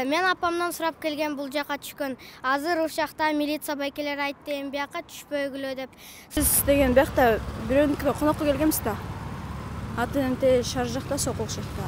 Мен апамдан сурап келген бул жака түшкөн. Азыр ушакта милиция байкелер айтты, эми бияка түшпөйгүлө деп. Сиз деген биякта бирөөнүкүнө конокко келгенбиз да. Аты шар жакта, сокол жакта.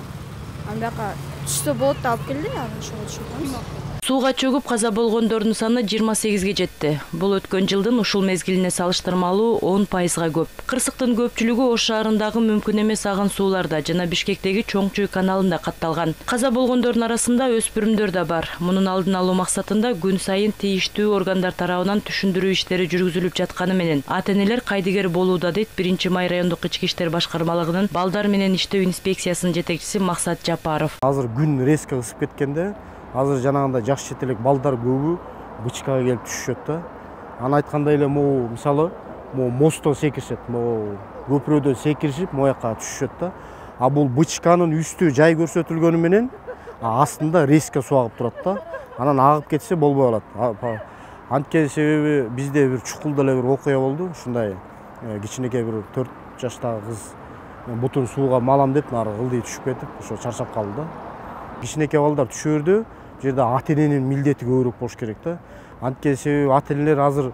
Аны бияка түштө болот да алып келди, аны ошого түшкөнбүз. Сууга чөгүп каза болгондордун саны 28ге жетти. Бул өткөн жылдын ушул мезгилине салыштырмалуу 10%га көп. Кырсыктын көпчүлүгү Ош шаарындагы мүмкүн эмес агын сууларда жана Бишкектеги Чоң Чүй каналында катталган. Каза болгондордун арасында өспүрүмдөр да бар. Мунун алдын алуу максатында күн сайын тийиштүү органдар тарабынан түшүндүрүү иштери жүргүзүлүп жатканы менен ата-энелер кайдыгер болууда, дейт 1-май райондук ички иштер башкармалыгынын балдар менен иштөө инспекциясынын жетекчиси Максат Жапаров. Азыр күн резко ысып кеткенде, азыр жанагында жаш жетелек балдар көбү бычкага келип түшүшөт да. Аны айткандай эле могу мисалы, могу мосттон секиришет, могу көпүрөдөн секиришип, мояка түшүшөт да. А бул бычканын үстү жай көрсөтүлгөнү менен астында резко суу агып турат да. Анан агып кетсе болбой калат. Анткени себеби бизде бир чукулда эле бир окуя болду. Ушундай кичинекей бир 4 жаштагы кыз бутун сууга малам деп нары кылдый түшүп кетип, ошо чарчап калды да. Кичинекей балдар түшөрдө жерде ата-эненин милдети көбүрөөк болуш керек да. Анткени себеби ата-энелер азыр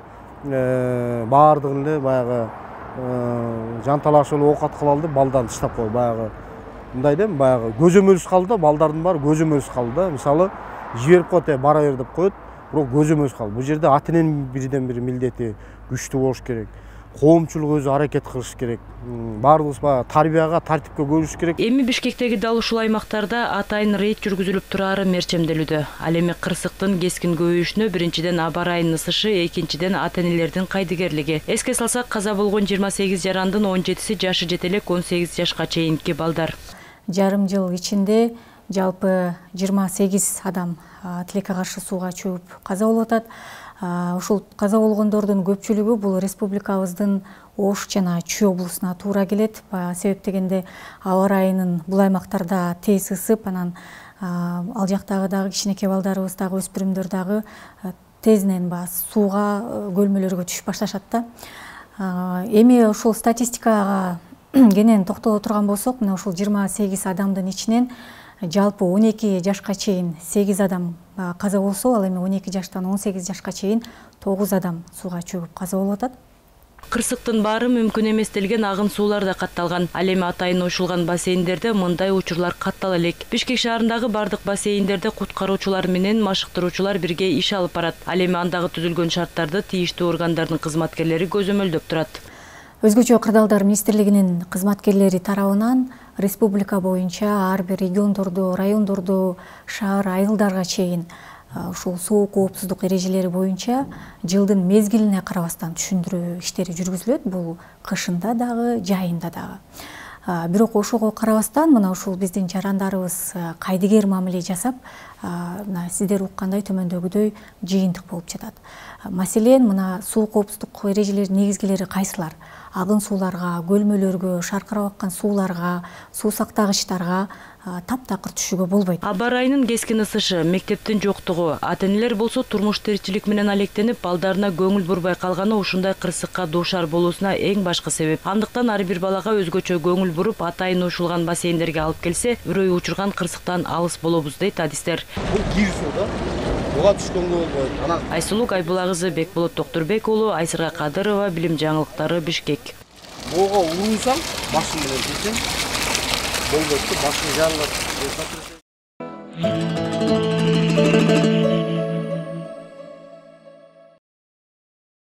баардыгын эле баягы жанталаш эле оокат кыла алды, балдарын таштап коюп баягы мындай да, баягы көзөмөлсүз калды да, балдардын баары көзөмөлсүз калды да. Мисалы, жиберип коет, бара бер деп коет, бирок көзөмөлсүз калды. Бул жерде ата-эненин бирден бир милдети күчтүү болуш керек. Коомчулук өзү аракет кылыш керек. Баарыбыз тарбияга, тартипке көрүш керек. Эми Бишкектеги дал ушул аймактарда атайын рейд жүргүзүлүп турары мерчемделүүдө. Ал эми кырсыктын кескин көбөйүшүнө биринчиден аба ырайынын ысышы, экинчиден ата-энелердин кайдыгерлиги. Эске салсак, каза болгон 28 жарандын 17си жашы жетелек 18 жашка чейинки балдар. Жарым жыл ичинде жалпы 28 адам тилекке каршы сууга чөгүп каза болуп атат. Ушул каза болгондордун көпчүлүгү бул республикабыздын Ош жана Чүй облусуна туура келет. Себеп дегенде аба ырайынын бул аймактарда тез ысып, анан ал жактагы дагы кичинекей балдарыбыз дагы өспүрүмдөр дагы тезинен сууга, көлмөлөргө түшүп башташат да. Эми ушул статистикага кенен токтоло турган болсок, мына ушул 28 адамдын ичинен жалпы 12 жашка чейин 8 адам каза болсо, ал эми 12 жаштан 18 жашка чейин 9 адам сууга чөгүп каза болуп атат. Кырсыктын баары мүмкүн эместелген агын суулар да катталган. Ал эми атайын оюшулган бассейндерде мындай учурлар каттала элек. Бишкек шаарындагы бардык бассейндерде куткаруучулар менен машыктыруучулар бирге иш алып барат. Ал эми андагы түзүлгөн шарттарды тийиштүү органдардын кызматкерлери көзөмөлдөп турат. Өзгөчө кырдаалдар министрлигинин кызматкерлери тарабынан республика боюнча ар бир региондордо, райондордо, шаар, айылдарга чейин ушул суу коопсуздук эрежелери боюнча жылдын мезгилине карабастан түшүндүрүү иштери жүргүзүлөт. Бул кышында дагы, жайында дагы. Бирок ошого карабастан мына ушул биздин жарандарыбыз кайдыгер мамиле жасап, сиздер уккандай төмөндөгүдөй жыйынтык болуп жатат. Маселен, мына суу коопсуздук эрежелеринин негизгилери кайсылар? Агын сууларга, көлмөлөргө, шаркырап аккан сууларга, суу сактагычтарга таптакыр түшүүгө болбойт. Аба ырайынын кескин ысышы, мектептин жоктугу, ата-энелер болсо турмуш тиричилик менен алектенип, балдарына көңүл бурбай калганы ушундай кырсыкка дуушар болуусуна эң башкы себеп. Андыктан ар бир балага өзгөчө көңүл буруп, атайын уюшулган бассейндерге алып келсе, үрөй учурган кырсыктан алыс болобуз, дейт адистер. Бул кир суу да. Буга түшкөнгө болбойт. Айсулуу Гайбула кызы, Бекболот Токтурбек уулу, Айсырга Кадырова, Билим жаңылыктары, Бишкек. Буга урусаң, башың менен тесең, болбойт да, башың жарылат.